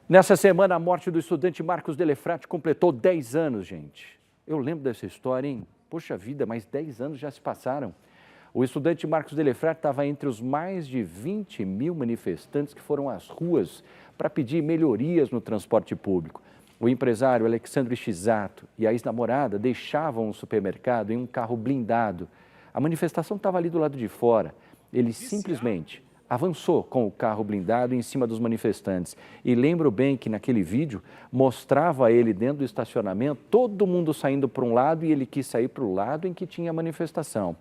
Nessa semana, a morte do estudante Marcos Delefrate completou 10 anos, gente. Eu lembro dessa história, hein? Poxa vida, mas 10 anos já se passaram. O estudante Marcos Delefrate estava entre os mais de 20 mil manifestantes que foram às ruas para pedir melhorias no transporte público. O empresário Alexandre Shisato e a ex-namorada deixavam o supermercado em um carro blindado. A manifestação estava ali do lado de fora. Ele simplesmente avançou com o carro blindado em cima dos manifestantes. E lembro bem que naquele vídeo mostrava ele dentro do estacionamento, todo mundo saindo para um lado e ele quis sair para o lado em que tinha a manifestação.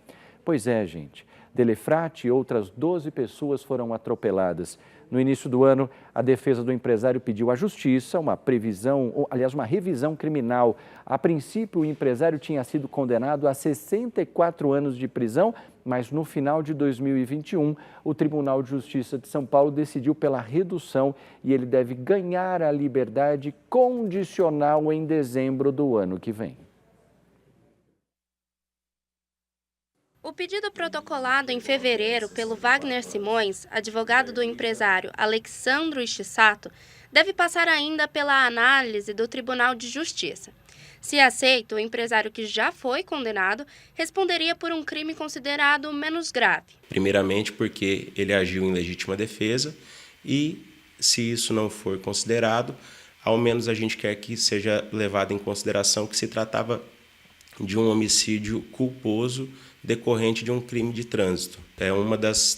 Pois é, gente, Delefrate e outras 12 pessoas foram atropeladas. No início do ano, a defesa do empresário pediu à justiça uma revisão criminal. A princípio, o empresário tinha sido condenado a 64 anos de prisão, mas no final de 2021, o Tribunal de Justiça de São Paulo decidiu pela redução e ele deve ganhar a liberdade condicional em dezembro do ano que vem. O pedido protocolado em fevereiro pelo Wagner Simões, advogado do empresário Alexandre Shisato, deve passar ainda pela análise do Tribunal de Justiça. Se aceito, o empresário que já foi condenado responderia por um crime considerado menos grave. Primeiramente porque ele agiu em legítima defesa e, se isso não for considerado, ao menos a gente quer que seja levado em consideração que se tratava de um homicídio culposo decorrente de um crime de trânsito. É uma das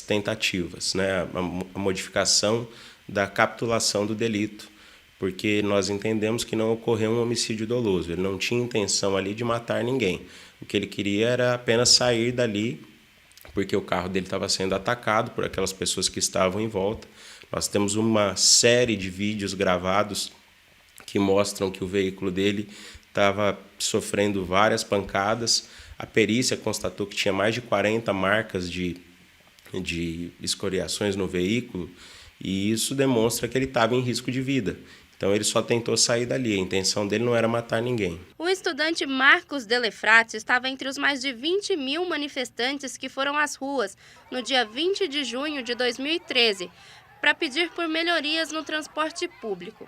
tentativas, né? A modificação da capitulação do delito, porque nós entendemos que não ocorreu um homicídio doloso, ele não tinha intenção ali de matar ninguém. O que ele queria era apenas sair dali, porque o carro dele estava sendo atacado por aquelas pessoas que estavam em volta. Nós temos uma série de vídeos gravados que mostram que o veículo dele estava sofrendo várias pancadas. A perícia constatou que tinha mais de 40 marcas de escoriações no veículo e isso demonstra que ele estava em risco de vida. Então ele só tentou sair dali, a intenção dele não era matar ninguém. O estudante Marcos Delefrate estava entre os mais de 20 mil manifestantes que foram às ruas no dia 20 de junho de 2013 para pedir por melhorias no transporte público.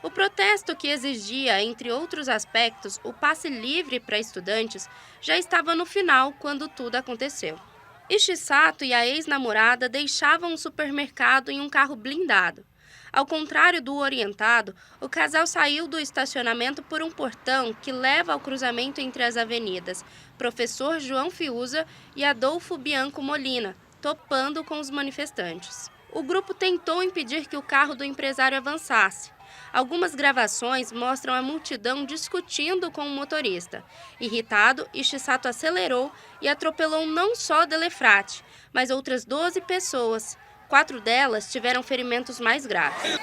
O protesto, que exigia, entre outros aspectos, o passe livre para estudantes, já estava no final quando tudo aconteceu. Shisato e a ex-namorada deixavam o supermercado em um carro blindado. Ao contrário do orientado, o casal saiu do estacionamento por um portão que leva ao cruzamento entre as avenidas Professor João Fiuza e Adolfo Bianco Molina, topando com os manifestantes. O grupo tentou impedir que o carro do empresário avançasse. Algumas gravações mostram a multidão discutindo com o motorista. Irritado, Shisato acelerou e atropelou não só Delefrate, mas outras 12 pessoas. 4 delas tiveram ferimentos mais graves.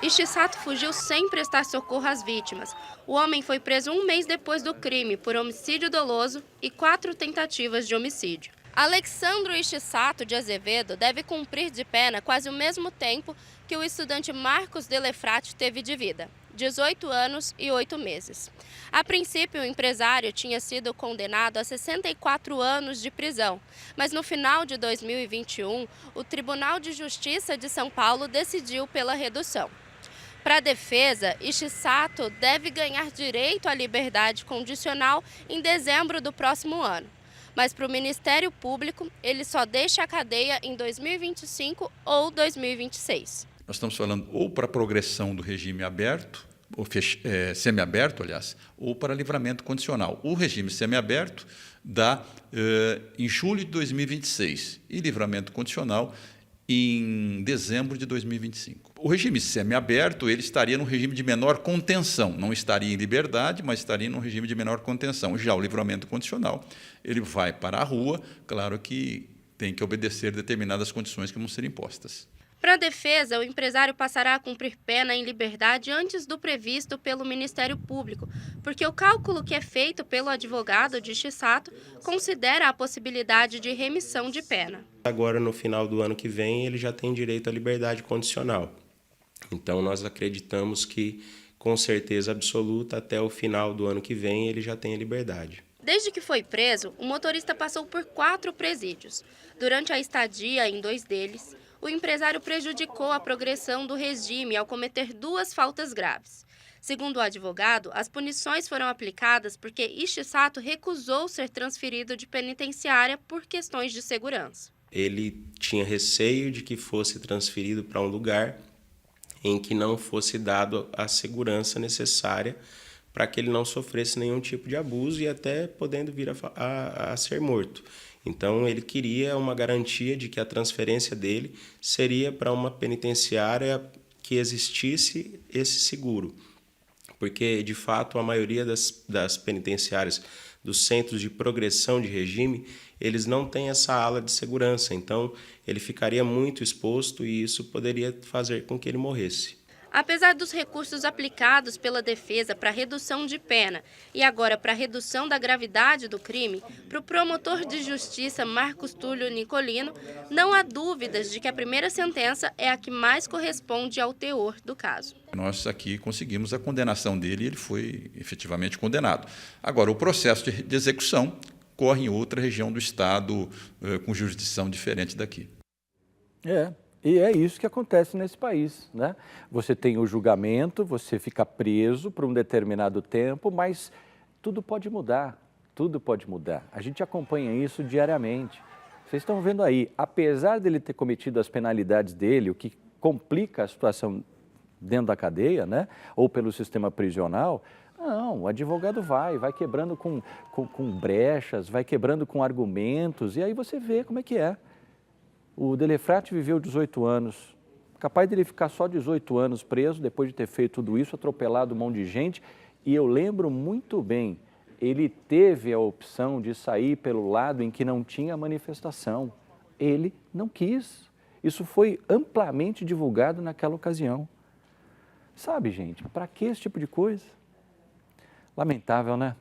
Shisato fugiu sem prestar socorro às vítimas. O homem foi preso um mês depois do crime por homicídio doloso e 4 tentativas de homicídio. Alexandre Shisato de Azevedo deve cumprir de pena quase o mesmo tempo que o estudante Marcos Delefrate teve de vida, 18 anos e 8 meses. A princípio, o empresário tinha sido condenado a 64 anos de prisão, mas no final de 2021, o Tribunal de Justiça de São Paulo decidiu pela redução. Para a defesa, Shisato deve ganhar direito à liberdade condicional em dezembro do próximo ano. Mas para o Ministério Público, ele só deixa a cadeia em 2025 ou 2026. Nós estamos falando ou para a progressão do regime aberto, ou semiaberto, aliás, ou para livramento condicional. O regime semiaberto dá em julho de 2026 e livramento condicional em dezembro de 2025. O regime semiaberto ele estaria num regime de menor contenção, não estaria em liberdade, mas estaria num regime de menor contenção. Já o livramento condicional, ele vai para a rua, claro que tem que obedecer determinadas condições que vão ser impostas. Para a defesa, o empresário passará a cumprir pena em liberdade antes do previsto pelo Ministério Público, porque o cálculo que é feito pelo advogado de Shisato considera a possibilidade de remissão de pena. Agora, no final do ano que vem, ele já tem direito à liberdade condicional. Então, nós acreditamos que, com certeza absoluta, até o final do ano que vem, ele já tem a liberdade. Desde que foi preso, o motorista passou por 4 presídios. Durante a estadia em 2 deles, o empresário prejudicou a progressão do regime ao cometer 2 faltas graves. Segundo o advogado, as punições foram aplicadas porque Ishisato recusou ser transferido de penitenciária por questões de segurança. Ele tinha receio de que fosse transferido para um lugar em que não fosse dado a segurança necessária para que ele não sofresse nenhum tipo de abuso e até podendo vir a ser morto. Então, ele queria uma garantia de que a transferência dele seria para uma penitenciária que existisse esse seguro. Porque, de fato, a maioria das penitenciárias, dos centros de progressão de regime, eles não têm essa ala de segurança. Então, ele ficaria muito exposto e isso poderia fazer com que ele morresse. Apesar dos recursos aplicados pela defesa para redução de pena e agora para redução da gravidade do crime, para o promotor de justiça Marcos Túlio Nicolino, não há dúvidas de que a primeira sentença é a que mais corresponde ao teor do caso. Nós aqui conseguimos a condenação dele e ele foi efetivamente condenado. Agora, o processo de execução corre em outra região do Estado com jurisdição diferente daqui. E é isso que acontece nesse país, né? Você tem o julgamento, você fica preso por um determinado tempo, mas tudo pode mudar, tudo pode mudar. A gente acompanha isso diariamente. Vocês estão vendo aí, apesar dele ter cometido as penalidades dele, o que complica a situação dentro da cadeia, né? Ou pelo sistema prisional, não, o advogado vai quebrando com brechas, vai quebrando com argumentos, e aí você vê como é que é. O Delefratti viveu 18 anos, capaz dele ficar só 18 anos preso, depois de ter feito tudo isso, atropelado um monte de gente. E eu lembro muito bem, ele teve a opção de sair pelo lado em que não tinha manifestação. Ele não quis. Isso foi amplamente divulgado naquela ocasião. Sabe, gente, para que esse tipo de coisa? Lamentável, né?